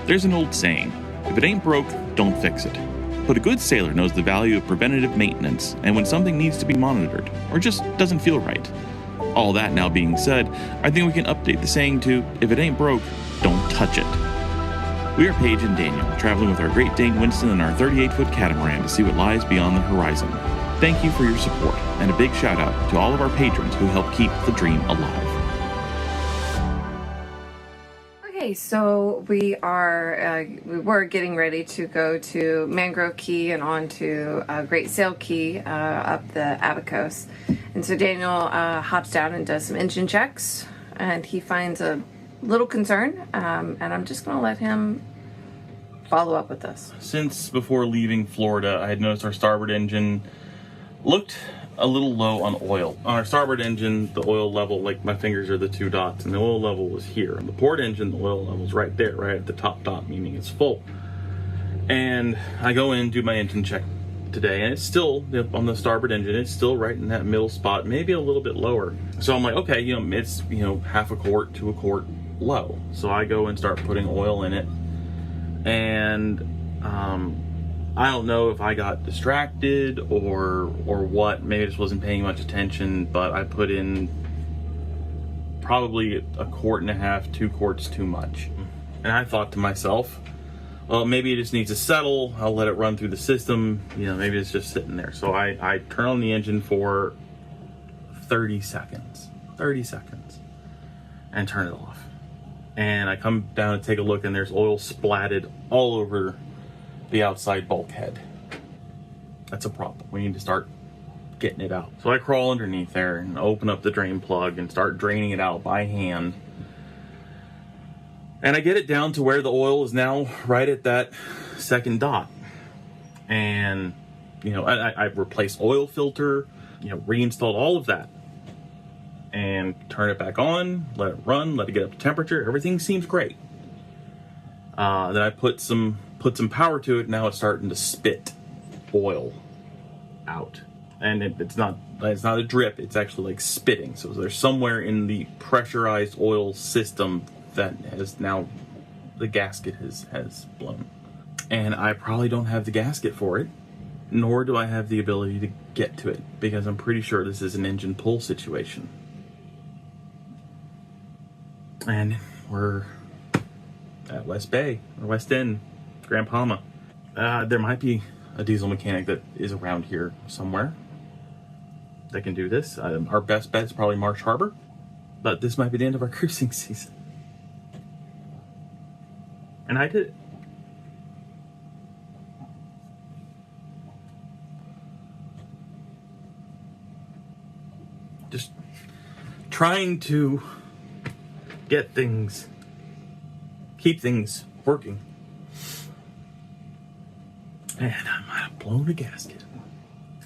There's an old saying, if it ain't broke, don't fix it. But a good sailor knows the value of preventative maintenance and when something needs to be monitored, or just doesn't feel right. All that now being said, I think we can update the saying to, if it ain't broke, don't touch it. We are Paige and Daniel, traveling with our Great Dane Winston and our 38-foot catamaran to see what lies beyond the horizon. Thank you for your support, and a big shout out to all of our patrons who help keep the dream alive. Okay, so we were getting ready to go to Mangrove Key and on to Great Sail Key up the Abacos. And so Daniel hops down and does some engine checks, and he finds a little concern, and I'm just going to let him follow up with this. Since before leaving Florida, I had noticed our starboard engine looked a little low on oil. On our starboard engine, the oil level, like my fingers are the two dots, and the oil level was here. On the port engine, the oil level is right there, right at the top dot, meaning it's full. And I go in and do my engine check today, and it's still, on the starboard engine, it's still right in that middle spot, maybe a little bit lower. So I'm like, okay, it's, half a quart to a quart low. So I go and start putting oil in it, and I don't know if I got distracted or what. Maybe I just wasn't paying much attention, but I put in probably a quart and a half, 2 quarts too much. And I thought to myself, well, maybe it just needs to settle. I'll let it run through the system. Maybe it's just sitting there. So I turn on the engine for 30 seconds, and turn it off. And I come down to take a look, and there's oil splatted all over the outside bulkhead. That's a problem. We need to start getting it out. So I crawl underneath there and open up the drain plug and start draining it out by hand. And I get it down to where the oil is now right at that second dot. And, I replaced oil filter, reinstalled all of that. And turn it back on, let it run, let it get up to temperature. Everything seems great. Then I put some power to it. Now it's starting to spit oil out, and it's not a drip. It's actually like spitting. So there's somewhere in the pressurized oil system that has now the gasket has blown, and I probably don't have the gasket for it, nor do I have the ability to get to it, because I'm pretty sure this is an engine pull situation. And we're at West Bay, or West End, Grand Bahama. There might be a diesel mechanic that is around here somewhere that can do this. Our best bet is probably Marsh Harbor, but this might be the end of our cruising season. And I did it. Just trying to keep things working. And I might have blown a gasket.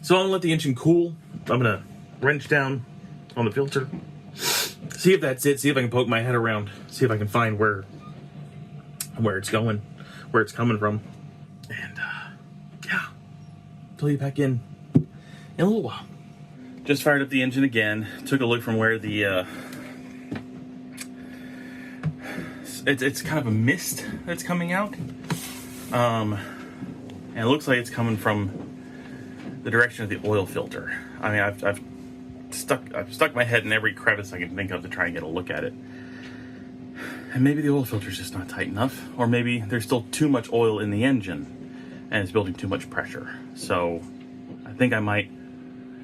So I'm gonna let the engine cool. I'm gonna wrench down on the filter, see if that's it, see if I can poke my head around, see if I can find where it's going, where it's coming from. And pull you back in a little while. Just fired up the engine again, took a look from where the it's kind of a mist that's coming out. And it looks like it's coming from the direction of the oil filter. I mean, I've stuck my head in every crevice I can think of to try and get a look at it. And maybe the oil filter's just not tight enough, or maybe there's still too much oil in the engine and it's building too much pressure. So I think I might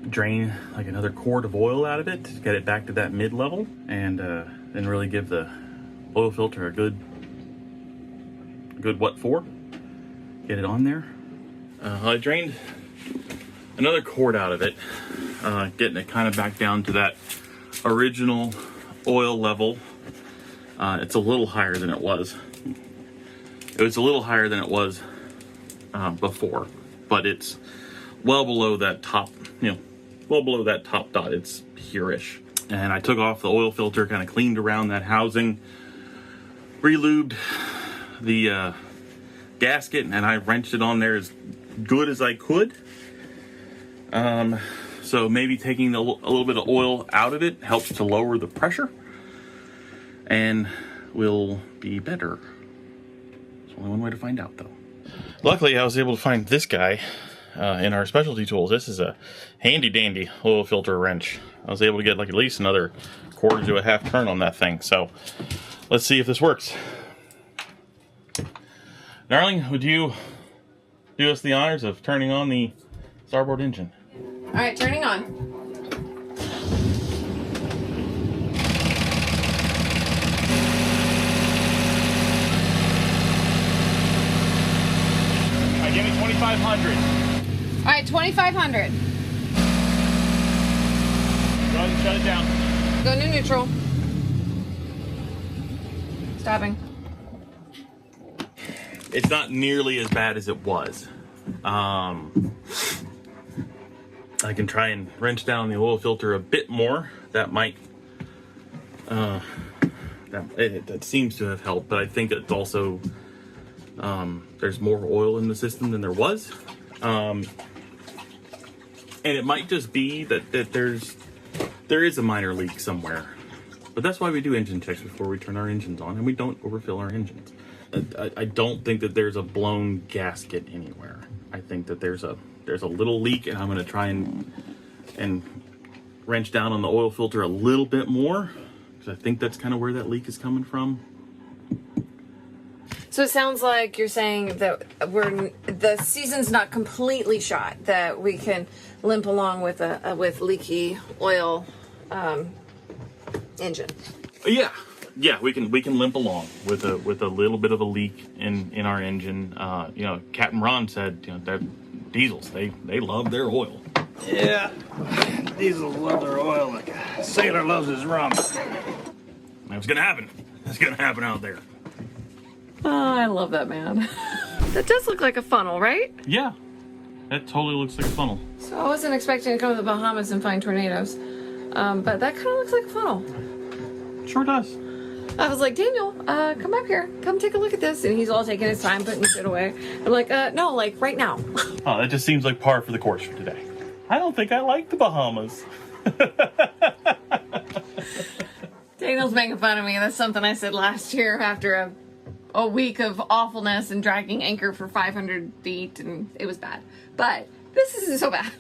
drain like another quart of oil out of it to get it back to that mid-level, and then really give the oil filter a good what for. Get it on there. I drained another quart out of it, getting it kind of back down to that original oil level. It's a little higher than it was. It was a little higher than it was before, but it's well below that top, well below that top dot. It's here-ish. And I took off the oil filter, kind of cleaned around that housing, re-lubed the gasket, and I wrenched it on there as good as I could. So maybe taking a little bit of oil out of it helps to lower the pressure and will be better. Only one way to find out, though. Luckily, I was able to find this guy in our specialty tools. This is a handy-dandy oil filter wrench. I was able to get like at least another quarter to a half turn on that thing. So let's see if this works. Darling, would you do us the honors of turning on the starboard engine? All right, turning on. All right, give me 2,500. All right, 2,500. Go ahead and shut it down. Go to neutral. Stopping. It's not nearly as bad as it was. I can try and wrench down the oil filter a bit more. That might, that seems to have helped, but I think it's also, there's more oil in the system than there was. And it might just be that there is a minor leak somewhere. But that's why we do engine checks before we turn our engines on, and we don't overfill our engines. I don't think that there's a blown gasket anywhere. I think that there's a little leak, and I'm going to try and wrench down on the oil filter a little bit more, because I think that's kind of where that leak is coming from. So it sounds like you're saying that the season's not completely shot, that we can limp along with leaky oil engine. Yeah, we can limp along with a little bit of a leak in our engine. You know, Captain Ron said, you know, that diesels they love their oil. Yeah, diesels love their oil like a sailor loves his rum. That's gonna happen. That's gonna happen out there. Oh, I love that, man. That does look like a funnel, right? Yeah, that totally looks like a funnel. So I wasn't expecting to come to the Bahamas and find tornadoes, but that kind of looks like a funnel. Sure does. I was like, Daniel, come up here. Come take a look at this. And he's all taking his time, putting shit away. I'm like, no, like right now. Oh, that just seems like par for the course for today. I don't think I like the Bahamas. Daniel's making fun of me. That's something I said last year after a week of awfulness and dragging anchor for 500 feet, and it was bad. But this isn't so bad.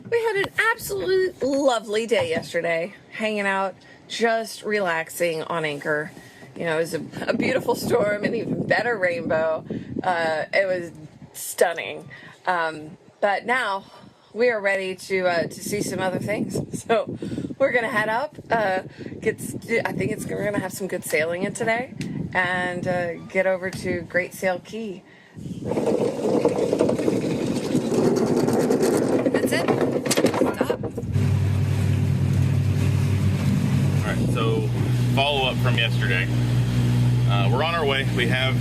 We had an absolutely lovely day yesterday, hanging out, just relaxing on anchor. You know, it was a beautiful storm, an even better rainbow. It was stunning. But now we are ready to see some other things. So we're gonna head up. I think we're gonna have some good sailing in today, and get over to Great Sail Key. That's it. Stop. All right, so follow up from yesterday. We're on our way. We have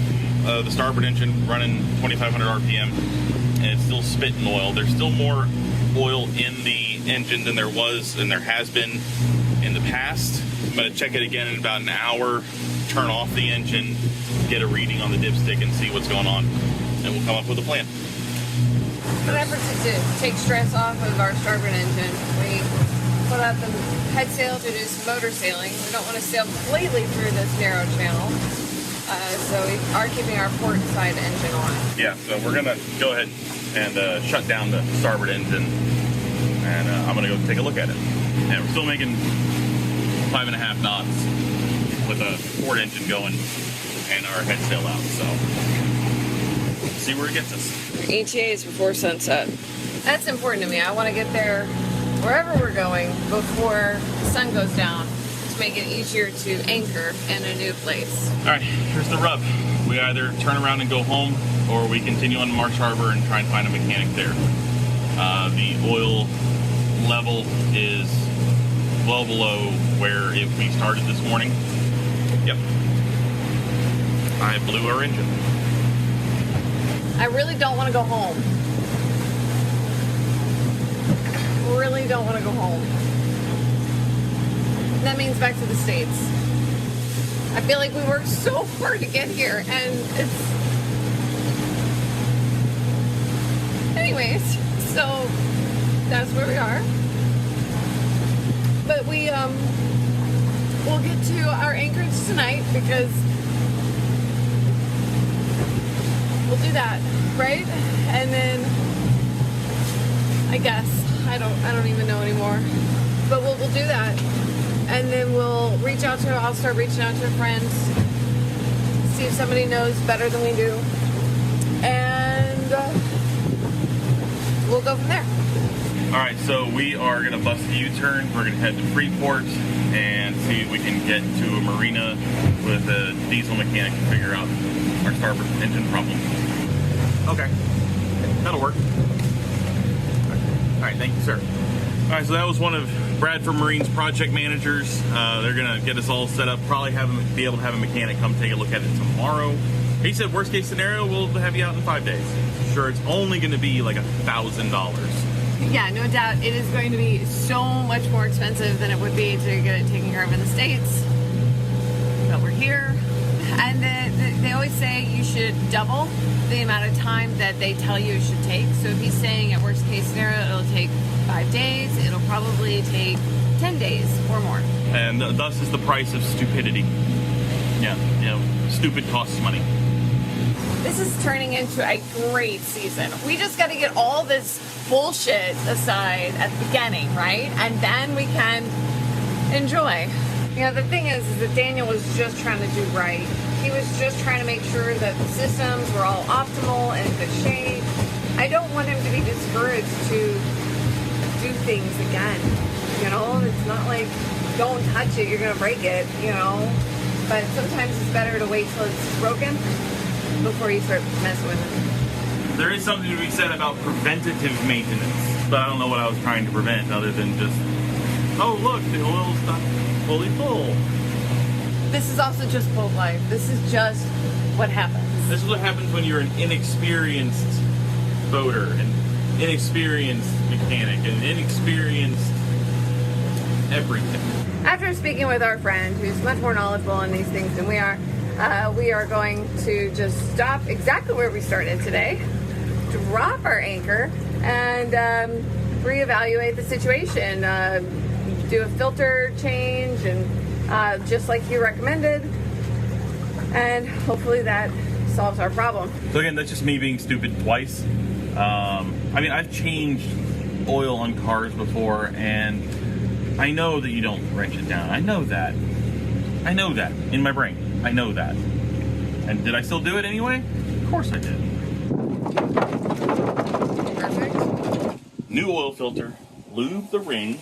the starboard engine running 2,500 RPM, and it's still spitting oil. There's still more oil in the engine than there was and there has been in the past. I'm going to check it again in about an hour, turn off the engine, get a reading on the dipstick, and see what's going on, and we'll come up with a plan. In an effort to take stress off of our starboard engine, we put out the head sail to do some motor sailing. We don't want to sail completely through this narrow channel, so we are keeping our port side engine on. Yeah, so we're going to go ahead and shut down the starboard engine, and I'm going to go take a look at it. And we're still making 5.5 knots with a port engine going and our head sail out, so we'll see where it gets us. ETA is before sunset. That's important to me. I want to get there wherever we're going before the sun goes down to make it easier to anchor in a new place. All right, here's the rub. We either turn around and go home, or we continue on Marsh Harbor and try and find a mechanic there. The oil level is well below where we started this morning. Yep. I blew our engine. I really don't want to go home. Really don't want to go home. That means back to the States. I feel like we worked so hard to get here, and it's... Anyways, so that's where we are. But we we'll get to our anchorage tonight because we'll do that, right? And then I guess I don't even know anymore. But we'll do that, and then we'll reach out to. I'll start reaching out to friends, see if somebody knows better than we do, and we'll go from there. All right, so we are gonna bust a U-turn. We're gonna head to Freeport and see if we can get to a marina with a diesel mechanic to figure out our starboard engine problem. Okay, that'll work. All right, thank you, sir. All right, so that was one of Bradford Marine's project managers. They're gonna get us all set up. Probably be able to have a mechanic come take a look at it tomorrow. He said worst case scenario, we'll have you out in 5 days. Sure, it's only gonna be like $1,000. Yeah, no doubt. It is going to be so much more expensive than it would be to get it taken care of in the States. But we're here. And they always say you should double the amount of time that they tell you it should take. So if he's saying at worst case scenario, it'll take 5 days, it'll probably take 10 days or more. And thus is the price of stupidity. Yeah, stupid costs money. This is turning into a great season. We just got to get all this bullshit aside at the beginning, right? And then we can enjoy. You know, the thing is that Daniel was just trying to do right. He was just trying to make sure that the systems were all optimal and in good shape. I don't want him to be discouraged to do things again. You know, it's not like don't touch it, you're gonna break it, you know. But sometimes it's better to wait till it's broken before you start messing with it. There is something to be said about preventative maintenance, but I don't know what I was trying to prevent other than just, oh look, the oil's not fully full. This is also just boat life. This is just what happens. This is what happens when you're an inexperienced boater, an inexperienced mechanic, an inexperienced everything. After speaking with our friend, who's much more knowledgeable in these things than we are going to just stop exactly where we started today, drop our anchor, and reevaluate the situation. Do a filter change, and just like you recommended, and hopefully that solves our problem. So again, that's just me being stupid twice. I mean, I've changed oil on cars before, and I know that you don't wrench it down. I know that in my brain. I know that. And did I still do it anyway? Of course I did. Perfect. New oil filter, lube the ring,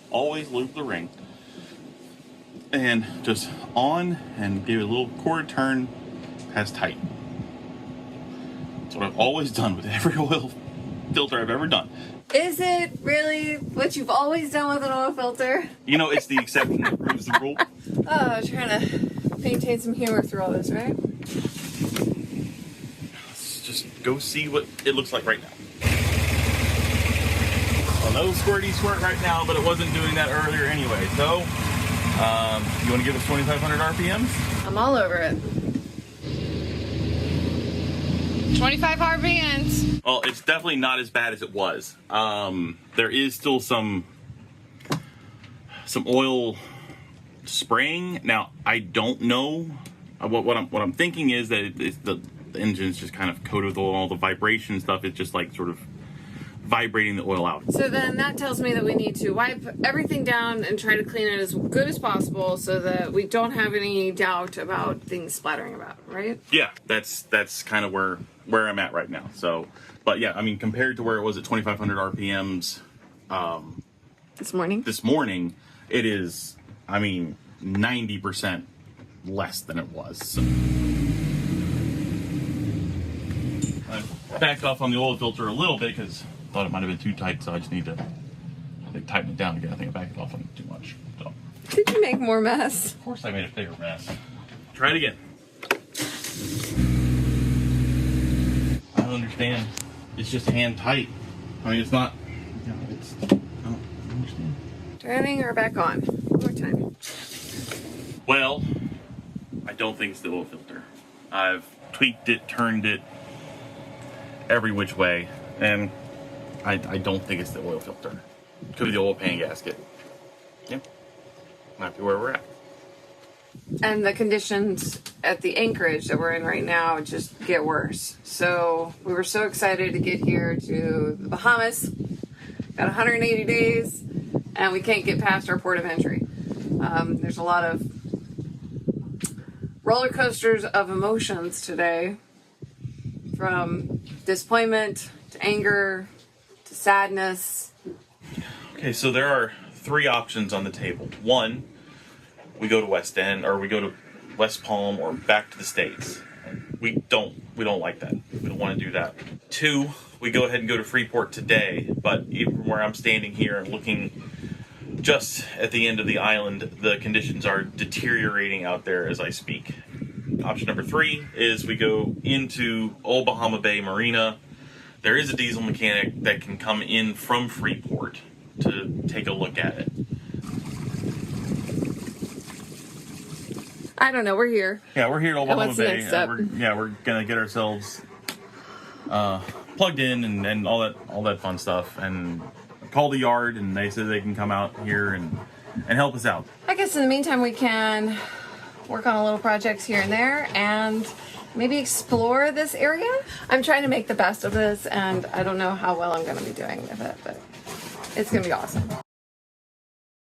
always lube the ring, and just on and give it a little quarter turn, pass tight. That's what I've always done with every oil filter I've ever done. Is it really what you've always done with an oil filter? You know, it's the exception that proves the rule. Oh, trying to maintain some humor through all this, right? Let's just go see what it looks like right now. Well, no squirty squirt right now, but it wasn't doing that earlier anyway. So, you want to give us 2,500 RPMs? I'm all over it. 25 RPMs. Well, it's definitely not as bad as it was. There is still some oil spraying. Now, I don't know. What I'm thinking is that the engine's just kind of coated with all the vibration stuff. It's just like sort of vibrating the oil out. So then that tells me that we need to wipe everything down and try to clean it as good as possible so that we don't have any doubt about things splattering about, right? Yeah, that's kind of where I'm at right now. So, but yeah, I mean, compared to where it was at 2,500 RPMs this morning, it is, I mean, 90% less than it was. So. I backed off on the oil filter a little bit because I thought it might have been too tight, so I just need to tighten it down again. I think I backed it off on it too much. So. Did you make more mess? Of course I made a bigger mess. Try it again. I don't understand. It's just hand tight. I mean, it's not, you know, I don't understand. Turning her back on. One more time. Well, I don't think it's the oil filter. I've tweaked it, turned it every which way, and I don't think it's the oil filter. It could be the oil pan gasket. Yeah, might be where we're at. And the conditions at the anchorage that we're in right now just get worse. So we were so excited to get here to the Bahamas. Got 180 days, and we can't get past our port of entry. There's a lot of roller coasters of emotions today, from disappointment to anger to sadness. Okay, so there are 3 options on the table. 1, we go to West End, or we go to West Palm, or back to the States. We don't like that. We don't want to do that. 2, we go ahead and go to Freeport today, but even from where I'm standing here and looking just at the end of the island, the conditions are deteriorating out there as I speak. Option number 3 is we go into Old Bahama Bay Marina. There is a diesel mechanic that can come in from Freeport to take a look at it. I don't know, we're here. Yeah, we're here at Old Bahama what's the Bay. next step? We're gonna get ourselves plugged in and all that fun stuff, and call the yard, and they said they can come out here and help us out. I guess in the meantime we can work on a little projects here and there and maybe explore this area. I'm trying to make the best of this, and I don't know how well I'm going to be doing with it, but it's going to be awesome.